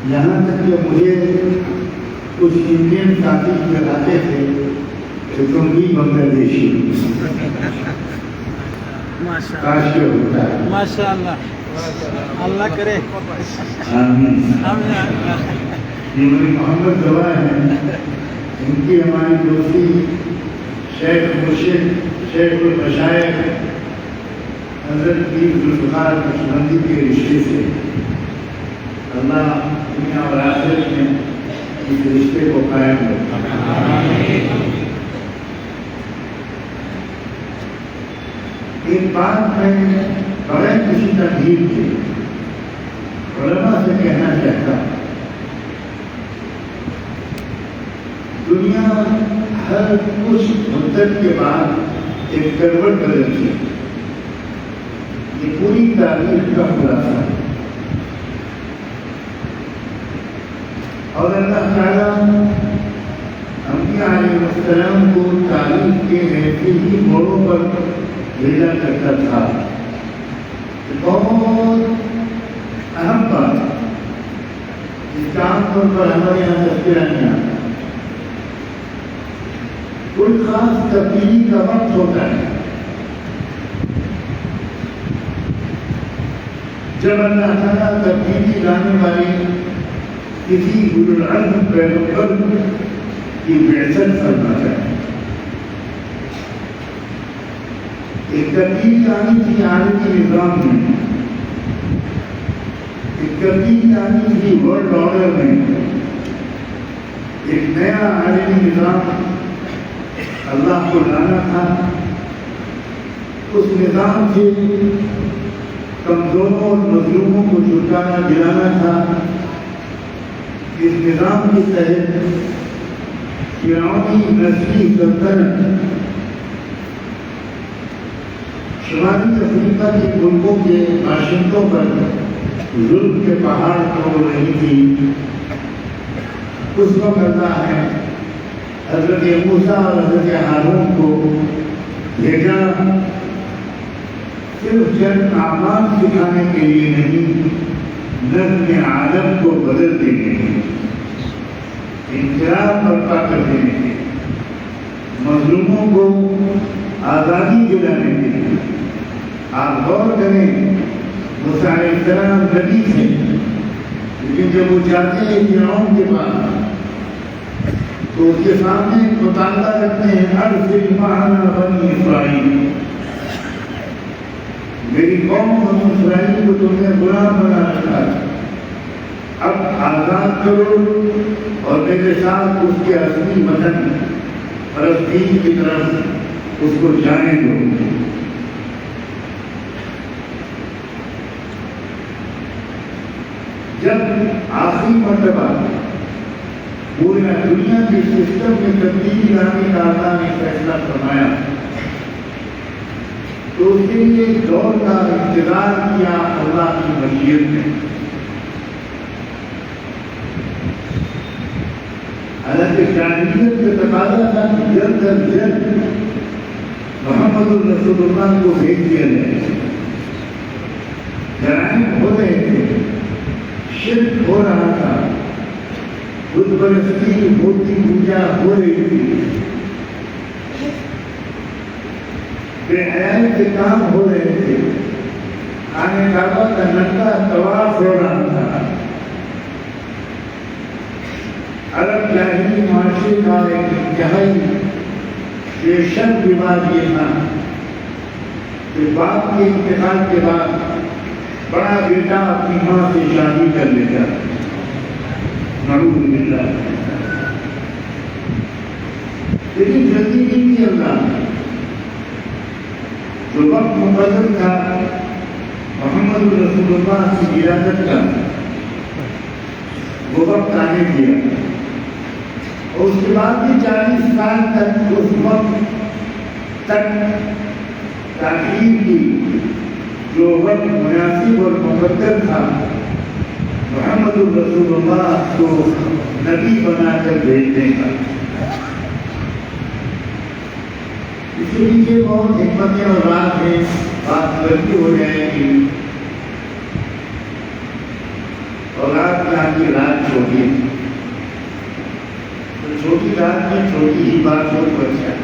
یہاں تک کہ مجھے کچھ انڈین ساتھی بتاتے تھے کہ تم بھی بنگلہ دیشی کاش کے ہوتا ہے. ماشاء اللہ اللہ کرے. آمین. آمین. یہ محمد گواہ ہیں، ان کی ہماری دوستی شیخ مرشد شیخ المشائخ حضرت پیر ذوالفقار نقشبندی کے رشتے سے. اللہ دنیا اور آخرت میں اس رشتے کو قائم رکھے. ایک بات میں بغیر کسی تردید کے علماء سے کہنا چاہتا ہوں، دنیا ہر کچھ مدت کے بعد ایک کروٹ بدلتی ہے. یہ پوری تاریخ کا خلاصہ ہے. اور اللہ تعالیٰ انبیاء علیہ السلام کو تاریخ کے ایسے ہی موڑوں پر بھیجا کرتا تھا. بہت اہم بات اس کا عام طور پر ہمارے یہاں تذکرہ نہیں آتا. کوئی خاص تبدیلی کا وقت ہوتا ہے جب اللہ تعالیٰ تبدیلی لانے والی کسی اولو العزم پیغمبر کی بعثت فرماتا ہے. ایک تبدیلی آنی تھی عالمی نظام میں، ایک تبدیلی آنی تھی ورلڈ آرڈر میں. ایک نیا عالمی نظام اللہ کو لانا تھا. اس نظام سے کمزوروں اور مظلوموں کو چھٹکارا دلانا تھا. اس نظام کے تحت فرعونی نسلی سلطنت شمالی افریقہ کے ملکوں کے باشندوں پر ظلم کے پہاڑ توڑ رہی تھی. اس وقت اللہ ہے حضرت موسیٰ اور حضرت ہارون کو بھیجا صرف چند اعمال سکھانے کے لیے نہیں، نظم عالم کو بدل دینے کے، انقلاب برپا کر دینے کے، مظلوموں کو آزادی دلانے کے لیے. آپ غور کریں، موسیٰ علیہ السلام نبی تھے، لیکن جب وہ جاتے ہیں فرعون کے پاس تو اس کے سامنے ایک مطالبہ رکھتے ہیں، ارسل معنا بنی اسرائیل. میری قوم بنی اسرائیل کو تم نے غلام بنا رکھا ہے، اب آزاد کرو اور میرے ساتھ اس کے اصلی وطن فلسطین کی طرف اس کو جانے دو. جب آخری مرتبہ پورے دنیا کے سسٹم میں تبدیلی لانے کا اللہ نے فیصلہ فرمایا تو اس کے لیے ایک دور کا انتظار کیا اللہ کی مشیت میں. حالانکہ جانبیت کا تقاضا تھا کہ جلد از جلد محمد الرسول اللہ کو بھیج دیا جائے. جرائم ہو رہے تھے، شرک ہو رہا تھا، بت پرستی مورتی پوجا ہو رہی تھی، بے حیائی کے کام ہو رہے تھے، خانہ کعبہ کا ننگا طواف ہو رہا تھا. عرب جاہلی معاشرے کا ایک انتہائی بے شک رواج یہ تھا کہ باپ کے انتقال کے بعد بڑا بیٹا اپنی ماں سے شادی کر لیتا. نعوذ باللہ. لیکن جلدی نہیں تھی اللہ. جو وقت مقرر تھا محمد رسول اللہ کی ولادت کا، وہ وقت آنے دیا. اور اس کے بعد بھی 40 سال تک اس وقت تک تاخیر کی جو وقت مناسب اور مقدر تھا محمد الرسول اللہ کو نبی بنا کر بھیجنے کا. اس کے پیچھے بہت حکمتیں اور بات ہیں، بات لمبی ہو جائے گی اور آپ یہاں کی رات چھوٹی ہے، تو چھوٹی رات میں چھوٹی ہی بات ہو تو اچھا ہے۔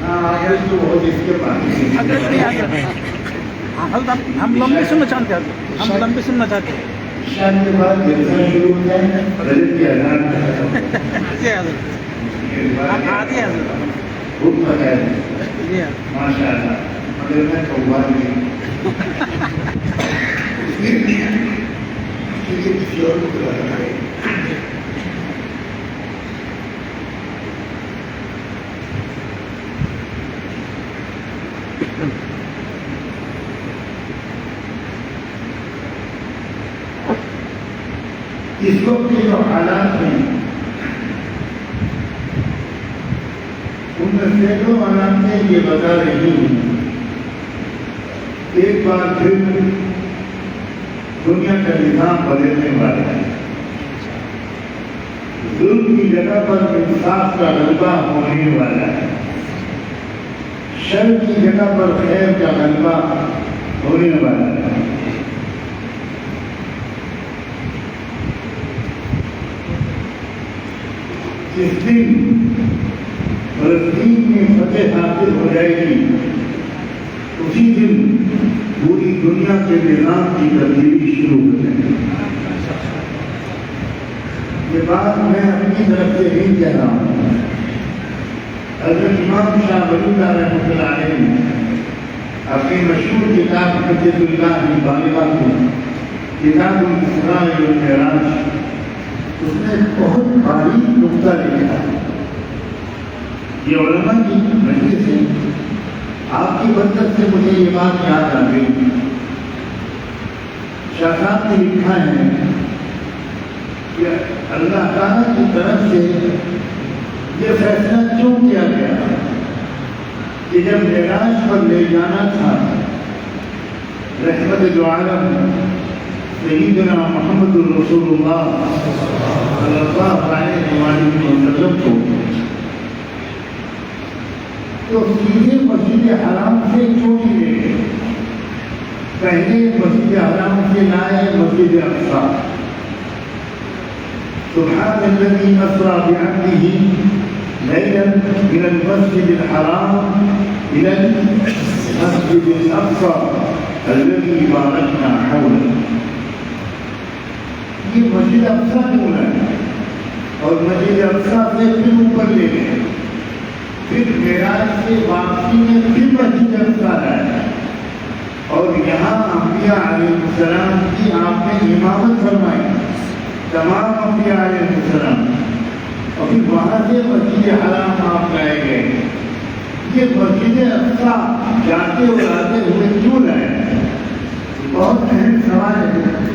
ہاں آگے تو بہت اس کے ہم لمبی سننا چاہتے ہیں، ہم لمبی سننا چاہتے ہیں۔ شام کے بعد جلسہ شروع ہوتا ہے، رجب کی اذان جی حضرت، آدھی حضرت، خوب بتایا جی ماشاء اللہ، مگر میں قوار نہیں کسی اور کو بلانا ہے۔ اس وقت کے جو حالات ہیں ان میں سینکڑوں حالات یہ بتا رہی ہوں، ایک بار پھر دنیا کا نظام بدلنے والا ہے، ظلم کی جگہ پر انصاف کا غلبہ ہونے والا ہے، شر کی جگہ پر خیر کا غلبہ ہونے والا ہے۔ جس دن فلسطین میں فتح حاصل ہو جائے گی اسی دن پوری دنیا کے نظام کی تبدیلی شروع ہو جائے گی۔ یہ بات میں اپنی طرف سے نہیں کہہ رہا ہوں، حضرت امام شاہ ولی اللہ رحمۃ اللہ علیہ نے اپنی مشہور کتاب حجت اللہ بالغہ میں کتاب الاسراء والمعراج اس نے بہت باریک نقطہ لکھا ہے۔ یہ علماء کی مجلس ہے، آپ کی برکت سے مجھے یہ بات یاد آ گئی۔ شاہ صاحب نے لکھا ہے کہ اللہ تعالیٰ کی طرف سے یہ فیصلہ کیوں کیا گیا کہ جب معراج پر لے جانا تھا رحمت دو عالم سیدنا محمد رسول اللہ صلی اللہ علیہ وسلم کو، تو سیدھے مسجد حرام سے کیوں نہیں لے گئے؟ پہلے مسجد حرام سے لائے مسجد اقصی۔ سبحان الذی اسری بعبدہ لیلا من المسجد الحرام الى المسجد الاقصی الذی بارکنا حولہ۔ یہ مسجد اقصی کیوں ہے؟ اور مسجد اقصی سے پھر اوپر لے گئے، پھر معراج سے واپسی میں پھر مسجد اقصی ہے، اور یہاں انبیاء علیہ السلام کی آپ نے امامت فرمائی، تمام انبیاء علیہ السلام، اور پھر وہاں سے مسجد حرام آپ لائے گئے۔ یہ مسجد اقصی جاتے اور آتے ہوئے کیوں لائے؟ بہت اہم سوال ہے،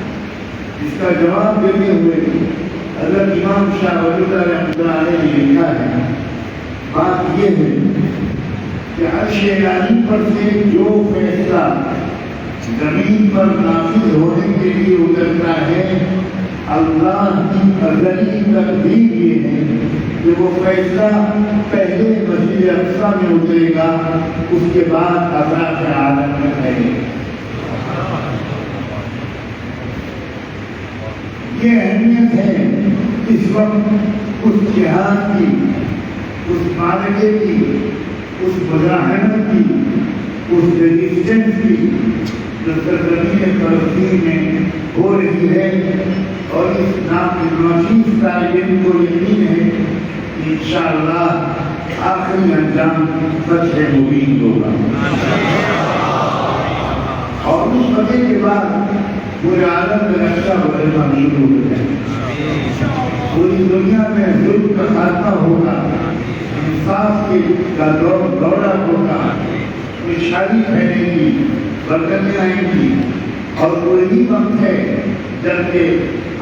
اس کا جواب دیتے ہوئے حضرت امام شاہ ولی اللہ رحمۃ اللہ علیہ نے لکھا ہے، بات یہ ہے کہ عرش الہی پر سے جو فیصلہ زمین پر نافذ ہونے کے لیے اترتا ہے، اللہ کی ازلی تقدیر یہ ہے کہ وہ فیصلہ پہلے مسجد اقصی میں اترے گا، اس کے بعد افراط عالم میں پھیلے گا۔ یہ اہمیت ہے اس وقت اس جہاد کی، اس معرکے کی، اس مزاحمت کی، اس ریزسٹنس کی جو سرزمین فلسطین میں ہو رہی ہے، اور اس ناقص طالبین کو یقین ہے کہ انشاءاللہ آخری انجام فتح مبین ہوگا، اور اس فتح کے بعد پورے عالم میں نقشہ بدلنا شروع ہو جائے، پوری دنیا میں ظلم کا خاتمہ ہوگا، انصاف کا دورہ ہوگا، خوشحالی پھیلے گی، برکتیں آئیں گی، اور وہی وقت ہے جبکہ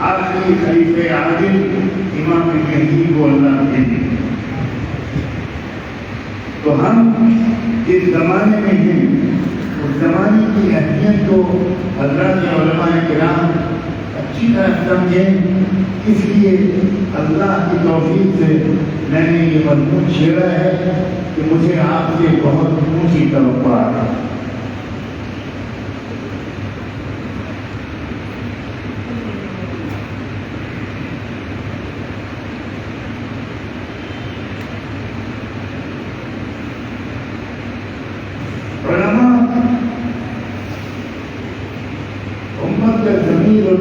آخری خلیفہ عادل امام مہدی کو اللہ بھیجے۔ تو ہم جس زمانے میں ہیں اس زمانے کی اہمیت کو حضرات علماء کرام اچھی طرح سمجھیں، اس لیے اللہ کی توفیق سے میں نے یہ مضمون چھیڑا ہے کہ مجھے آپ سے بہت اونچی توقع ہے۔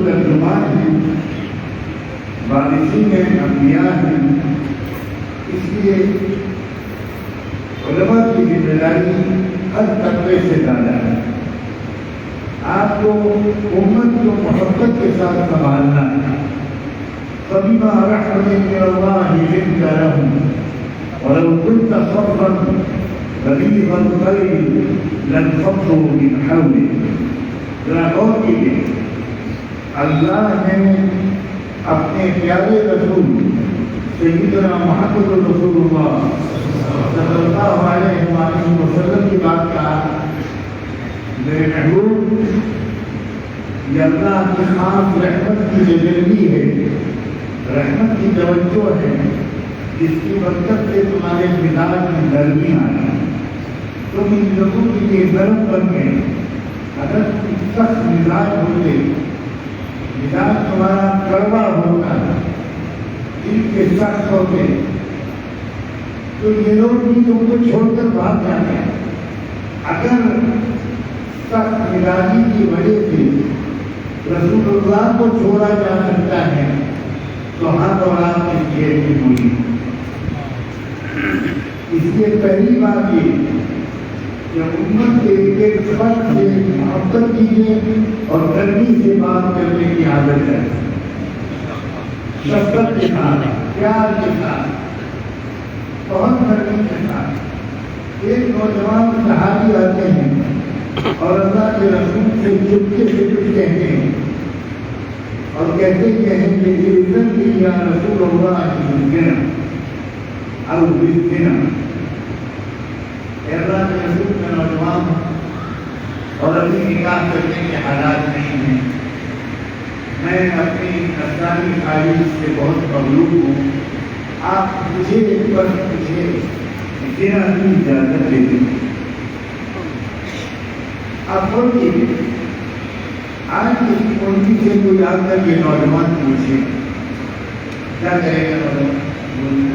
ترجمان ہیں، وارثین انبیاء ہیں، اس لیے علماء کی ذمہ داری ہر طبقے سے زیادہ ہے۔ آپ کو امت کو محبت کے ساتھ سنبھالنا ہے۔ فبما رحمة من الله لنت لهم ولو كنت فظا غليظ القلب لانفضوا من حولك۔ ذرا غور کیجیے، اللہ نے اپنے پیارے رسول سیدنا محمد رسول اللہ صلی اللہ علیہ وآلہ وسلم کی بات کہا، میرے محبوب یہ اللہ کی خاص رحمت کی تجلی ہے، رحمت کی توجہ ہے، جس کی برکت سے تمہارے مزاج میں نرمی آئی، تم ان لوگوں کے لیے نرم بن گئے۔ اگر سخت مزاج ہوتے، مزاج تمہارا کڑوا ہوتا، دل کے سخت ہوتے، تو یہ لوگ بھی تم کو چھوڑ کر بھاگ جاتے ہیں۔ اگر سخت مزاجی کی وجہ سے رسول اللہ کو چھوڑا جا سکتا ہے تو ہر اولاد کی جیل میں ہوئی۔ اس لیے پہلی بات یہ کہ امت کے ایک فرد سے محبت کیجیے اور نرمی سے بات کرنے کی عادت ہے، شفقت کے ساتھ، پیار کے ساتھ، بہت نرمی کے ساتھ۔ ایک نوجوان صحابی آتے ہیں اور اللہ کے رسول سے چپکے سے کچھ کہتے ہیں اور کہتے ہیں کہ اذن لی یا رسول اللہ بالزنا او بالزنا، اللہ کے رسول کا نوجوان اور ابھی نکاح کرنے کے حالات نہیں ہیں، میں اپنی نسلامی تاریخ سے بہت مغلوب ہوں، آپ مجھے بس مجھے زنا کی اجازت دے دیں۔ آپ بولیے، آج کسی ملکی سے کوئی آ کر یہ نوجوان پوچھے کیا کرے گا؟ نوجوان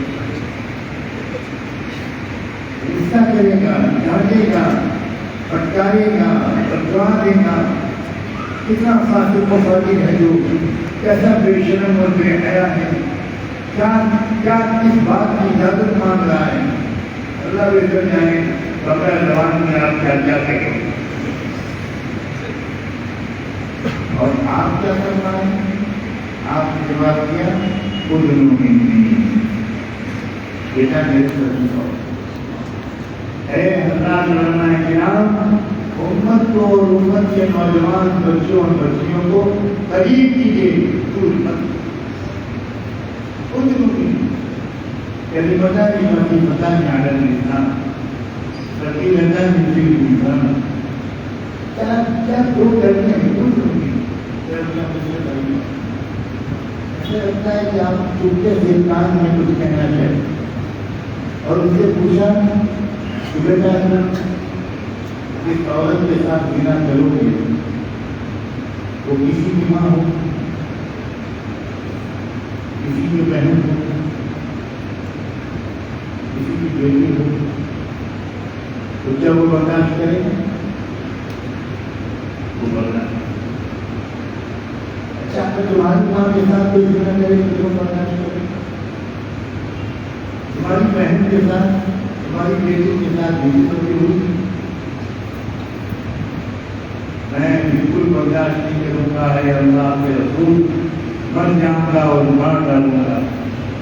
غصہ کرے گا، ڈانٹے گا، پھٹکارے گا، بتوا دے گا، کتنا فاسق و فاجر ہے، جو کیسا بے شرم اور بے حیا ہے، کیا کس بات کی اجازت مانگ رہا ہے؟ اللہ بہتر جانے بغیر زبان میں آپ کیا کیا کہیں گے۔ اور آپ کیا کرنا ہے؟ آپ نے جواب دیا خود بیٹا میرے سر اے حضرات علماء کرام، امت کو اور امت کے نوجوان بچوں اور بچیوں کو قریب کیجیے، دور مت۔ خود کہتے پتا نہیں پتا نہیں آڈر نہیں سکی رہتا ہے کیا دو کرتے ہیں، ایسا لگتا ہے کہ آپ چپکے سے کان میں کچھ کہنا چاہیے اور اس سے پوچھا کہ بیٹا اس عورت کے ساتھ زنا کرو گے، وہ کسی کی ماں ہو، کسی کی بہن ہو، کسی کی بیٹی ہو، تو کیا وہ برداشت کرے؟ وہ برداشت اچھا اگر تمہاری ماں کے ساتھ کوئی زنا کرے تو تم برداشت کرے؟ تمہاری بہن کے ساتھ، تمہاری بیٹی کے ساتھ بیٹی ہوتی ہوئی، میں بالکل برداشت نہیں کروں گا، ہے اللہ کے رسول مر جاؤں گا اور مار ڈالوں گا۔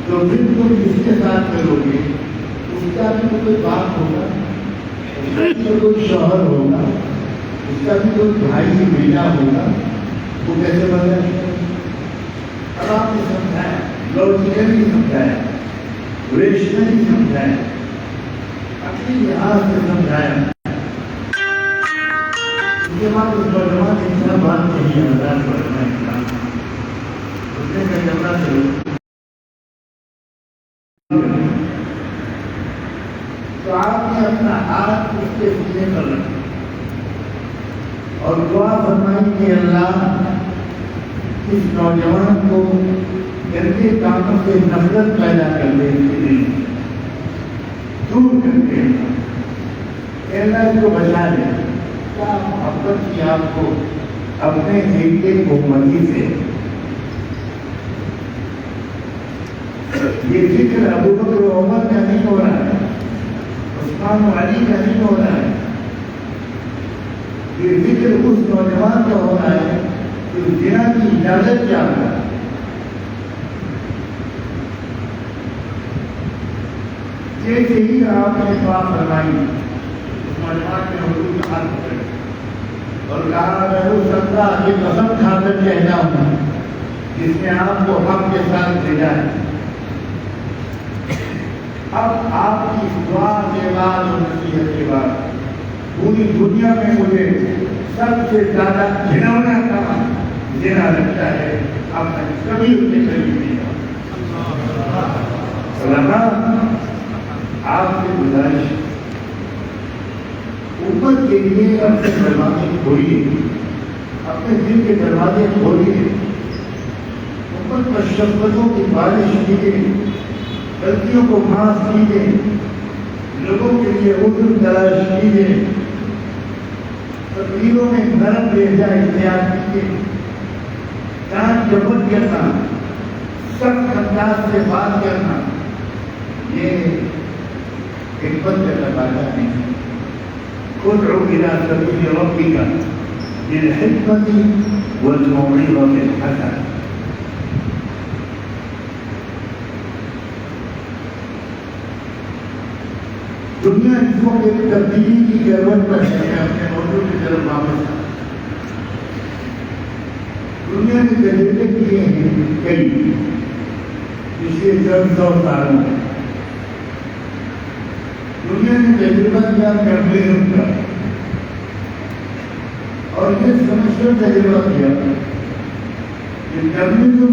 تو پھر تم جس کے ساتھ کرو گے اس کا بھی کوئی باپ ہوگا، اس کا بھی کوئی شوہر ہوگا، اس کا بھی کوئی بھائی بیٹا ہوگا، وہ کیسے برداشت کرے؟ اب آپ نے سمجھایا، لوجیکلی سمجھایا، ریشنلی سمجھایا، اپنی لحاظ سے سمجھایا، اس کے بعد اس نوجوان انسان بات نہیں ہے، مزاج بڑھنا انسان اس نے کہا جملہ سے تو آپ نے اپنا ہاتھ اس کے سینے پر رکھا اور دعا فرمائی کہ اللہ اس نوجوان کو گندے کاموں سے نفرت پیدا کر دے، دور کر دے، اللہ اس کو بچا لے۔ کیا محبت کی آپ کو اپنے بیٹے کو مزید سے یہ ذکر ابو بکر و عمر کا نہیں ہو رہا ہے، عثمان و علی کا نہیں ہو رہا ہے، یہ ذکر اس نوجوان کا ہو رہا ہے کہ زنا کی اجازت کیا ہوا۔ جیسے ہی آپ نے بات فرمائی اس نوجوان نے حضور کا ہاتھ پکڑا اور کہا میں اس اللہ کی قسم کھا کر کہتا ہوں جس نے آپ کو حق کے ساتھ بھیجا ہے، اب آپ کی دعا کے بعد اور نصیحت کے بعد پوری دنیا میں مجھے سب سے زیادہ گھنونا کام زنا لگتا ہے، اب میں کبھی اس کے قریب نہیں جاؤں۔ علماء آپ سے گزارش امت کے لیے اپنے دروازے کھولیے، اپنے دل کے دروازے کھولیے، امت پر شفقتوں کی بارش کیجیے، غلطیوں کو معاف کیجیے، لوگوں کے لیے عذر تلاش کیجیے، تقریروں میں نرم لہجہ اختیار کیجیے، ڈانٹ ڈپٹ کرنا، سخت انداز سے بات کرنا یہ حکمت کا تقاضا نہیں ہے۔ ادعو إلى سبيل ربك بالحكمة والموعظة الحسنة۔ دنیا اس وقت ایک تبدیلی کی ضرورت پر ہے، اپنے موضوع کی طرف واپس آ۔ دنیا نے تجربے کیے ہیں کئی پچھلے 100 سالوں میں، دنیا نے تجربہ کیا کمیونزم کا، اور یہ سمجھ کر تجربہ کیا کہ کمیونزم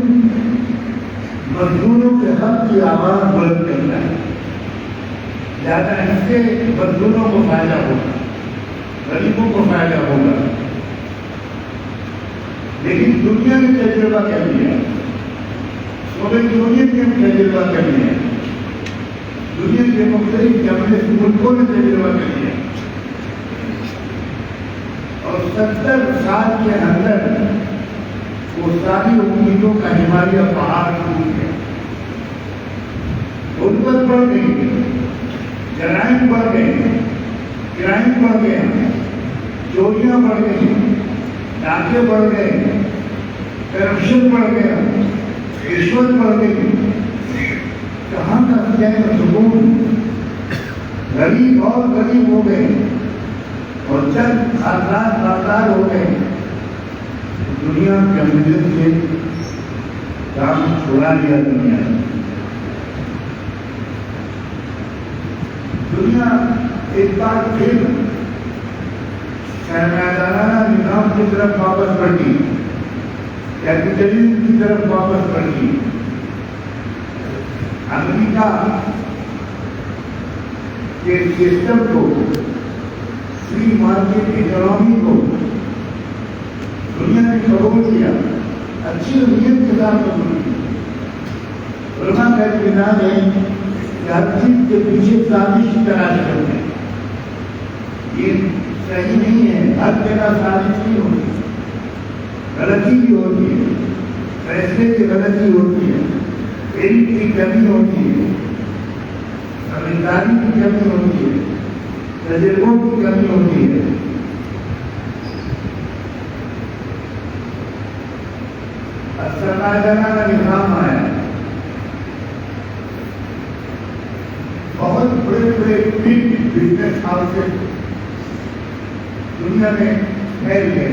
مزدوروں کے حق کی آواز بلند کرتا ہے، زیادہ اس سے مزدوروں کو فائدہ ہوگا، غریبوں کو فائدہ ہوگا۔ لیکن دنیا نے تجربہ کر لیا، سوویت یونین نے تجربہ کر لیا، دنیا کے مختلف کمیونسٹ ملکوں نے تجربہ کر لیا، اور 70 سال کے اندر وہ ساری امیدوں کا ہمالیہ پہاڑ ٹوٹ گیا، غربت بڑھ گئی، جرائم بڑھ گئے، کرائم بڑھ گیا، چوریاں بڑھ گئی، ڈاکے بڑھ گئے، کرپشن بڑھ گیا، رشوت بڑھ گئی، کہاں کا چین و سکون، غریب اور غریب ہو گئے، اور چند خاندان مالدار ہو گئے۔ دنیا کمیونزم سے کام چھوڑا لیا، دنیا ایک بار پھر سرمایہ نظام کی طرف واپس پلٹی، کیپٹلزم کی طرف واپس پلٹی۔ امریکہ کے سسٹم کو، فری مارکیٹ اکنامی کو دنیا نے قبول کیا، اچھی نیت کے ساتھ قبول کیا۔ علماء کا اطمینان ہے کہ ہر چیز کے پیچھے سازش تلاش کرتے ہیں، یہ صحیح نہیں ہے، ہر جگہ سازش نہیں ہوتی، غلطی بھی ہوتی ہے، فیصلے کی غلطی ہوتی ہے، علم کی کمی ہوتی ہے، سمجھداری کی کمی ہوتی ہے، تجربوں کی کمی ہوتی ہے۔ سرمایہ نظام آیا، بہت بڑے بڑے بگ بزنس ہاؤسز دنیا میں پھیل گئے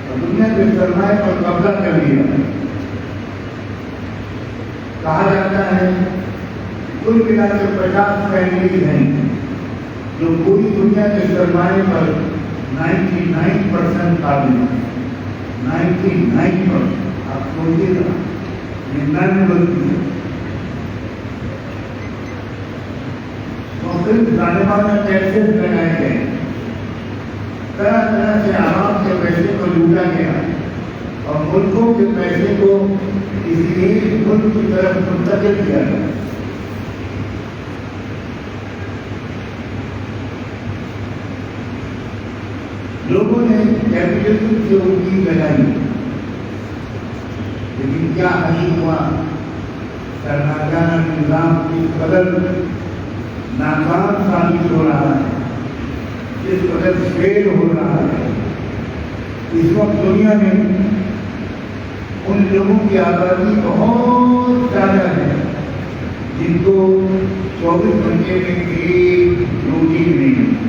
اور دنیا کے سرمایہ پر قبضہ کر لیا۔ کہا جاتا ہے کل ملا کے 50 فیملیز ہیں جو پوری دنیا کے سرمایہ پر 99% قابل ہیں، 99%۔ آپ سوچیے گا 99%۔ مختلف ظالمانہ ٹیکسز لگائے گئے، طرح طرح سے عوام کے پیسے کو لوٹا گیا اور ملکوں کے پیسے کو کسی ایک ملک کی طرف منتقل کیا گیا۔ لوگوں نے کیپٹلزم سے اردو لگائی، لیکن کیا حاصل ہوا؟ سرمایہ نظام کی قدر ناکام ثابت ہو رہا ہے، اس قدر فیل ہو رہا ہے۔ اس وقت دنیا میں ان لوگوں کی آبادی بہت زیادہ ہے جن کو 24 گھنٹے میں ایک روٹی نہیں،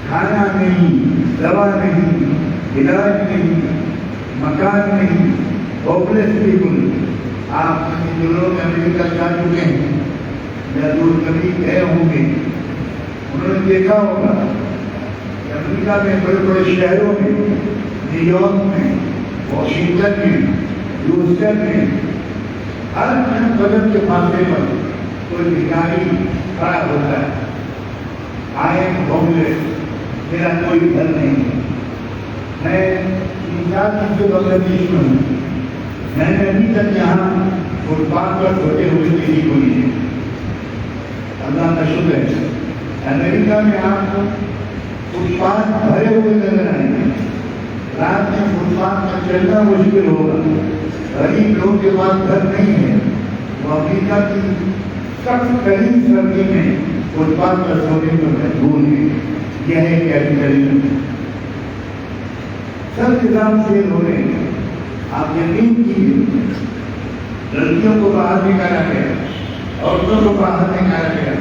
کھانا نہیں، دوا نہیں، علاج نہیں، مکان نہیں، ہوپلیس پیپل۔ آپ جو لوگ امریکہ جا چکے ہیں یا دور کبھی گئے ہوں گے، انہوں نے دیکھا ہوگا کہ امریکہ میں بڑے بڑے شہروں میں، نیو یارک میں، واشنگٹن میں، ہیوسٹن میں، ہر چند قدم کے فاصلے پر کوئی بھکاری کھڑا ہوتا ہے، آئی ایم ہوم لیس، میرا کوئی گھر نہیں ہے۔ میں 3-4 دن سے بنگلہ میں ہوں، میں نے ابھی تک یہاں فٹ پاتھ پر سوتے ہوئے کسی کو نہیں ہے۔ اللہ کا شکر ہے، امریکہ میں آپ کو فٹ پاتھ بھرے ہوئے نظر آئیں گے، رات میں فٹ پاتھ پر چلنا مشکل ہوگا۔ غریب لوگوں کے پاس گھر نہیں ہے، وہ امریکہ کی سخت ترین سردی میں فٹ پاتھ پر سونے کو مجبور ہیں۔ یہ ہے کیپٹلزم، سب نظام فیل ہو رہے ہیں۔ آپ یقین کیجیے، لڑکیوں کو باہر نکالا گیا، عورتوں کو باہر نکالا گیا،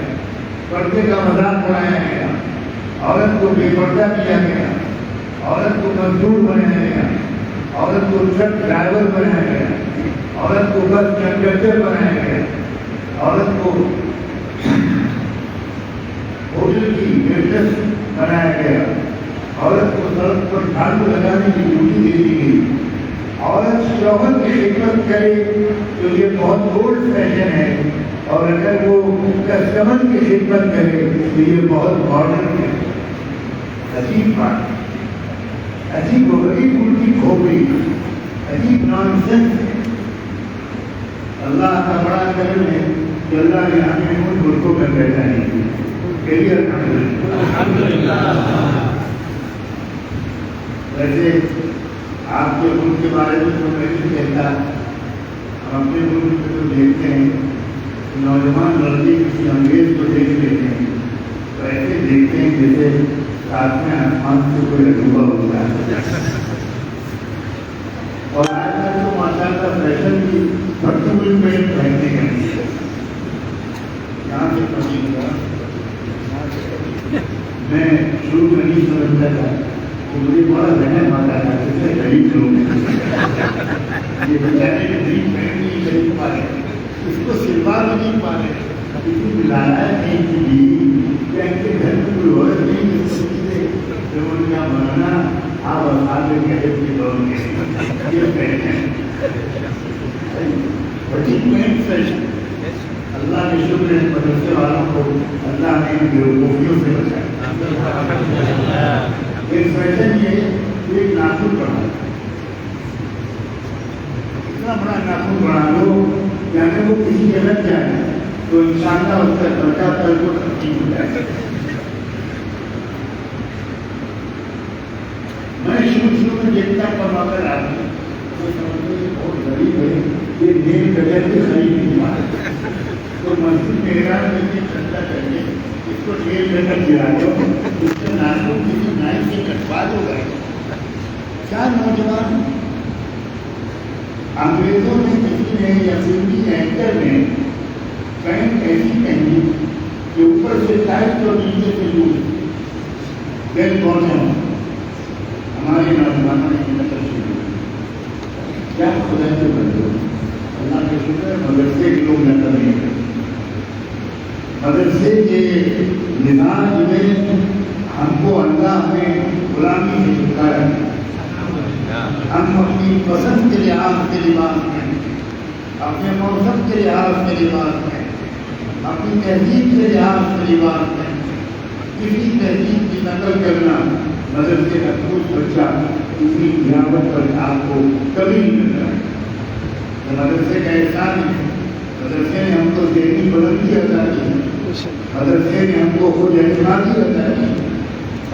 پردے کا مذاق اڑایا گیا، عورت کو بے پردہ کیا گیا، عورت کو مزدور بنایا گیا، عورت کو ٹرک ڈرائیور بنایا گیا، عورت کو بس کنڈکٹر بنایا گیا، عورت کو ہوٹل کی ویٹرس بنایا گیا، عورت کو سڑک پر جھاڑو لگانے کی ڈیوٹی دے دی گئی۔ عورت شوہر کی خدمت کرے تو یہ بہت اولڈ فیشن ہے، اور اگر وہ کسٹمر کی خدمت کرے تو یہ بہت ماڈرن ہے۔ عجیب بات، عجیب و غریب الٹی کھوپڑی، عجیب نان سینس ہے۔ اللہ کا بڑا کرم ہے کہ اللہ نے ہمیں ان ملکوں میں پہچانی ہے۔ ویسے آپ کے ملک کے بارے میں تو میں نہیں کہتا، ہم اپنے ملک میں تو دیکھتے ہیں، نوجوان لڑکے کسی انگریز کو دیکھ لیتے ہیں تو ایسے دیکھتے ہیں جیسے ساتویں آسمان سے کوئی عجوبہ ہوتا ہے۔ اور آج کل تو ماشاء اللہ فیشن کی پرٹیکولر پینٹ پہنتے ہیں، یہاں سے پڑھی گا۔ میں شروع میں نہیں سمجھتا تھا کہ مجھے بڑا رہن آتا تھا جیسے غریب لوگ یہ بیچارے غریب پینٹ نہیں خرید پا رہے، اس کو سلوا بھی نہیں پا رہے، کسی بلایا نہیں کہ ان کے گھر میں کوئی عورت نہیں مل سکتی ہے تو ان کا مولانا آپ افعال غیب کے دور میں یہ پہنیں بڑی پینٹ فیشن۔ اللہ کے شکر ہے مدرسے والوں کو اللہ نے بیوقوفیوں سے بچایا۔ ایک فیشن یہ ایک ناخن بڑھا، اتنا بڑا ناخن بڑھا لو یعنی وہ کسی جگہ جائے تو انشاءاللہ اس کا خرچہ کل کو ترتیب ہو جائے۔ میں شروع میں دیکھتا پڑھا کر آدمی تو سمجھتے ہیں بہت غریب ہے، یہ نیم کلر کے خرید نہیں پاتے، تو مسجد میران میں بھی چلتا کریے، اس کو ٹھیک کر گرا دو، اس کے ناخن کسی نائی سے کٹوا دو گئے۔ کیا نوجوان انگریزوں نے کسی نے یا فلمی اینکر نے پینٹ ایسی پہنی کہ اوپر سے ٹائٹ اور نیچے سے لوز، دل کون ہے ہمارے نوجوانوں نے نقل شروع کیا خدا سے بندو۔ اللہ کے شکر ہے مدرسے کے لوگ نقل نہیں کرتے، مدرسے کے نظام میں ہم کو اللہ نے غلامی سے چھٹکارا دیا۔ ہم اپنی پسند کے لحاظ کے لباس میں، اپنے موسم کے لحاظ کے لباس میں، اپنی تہذیب کے لحاظ کے لباس میں کسی تہذیب کی نقل کرنا مدرسے کا کچھ بچہ کسی گراوٹ پر آپ کو کبھی نہیں ملتا ہے۔ مدرسے کا احسان ہے، مدرسے نے ہم کو ذہنی بلندی عطا کی، مدرسے نے ہم کو خود اعتمادی عطا کی،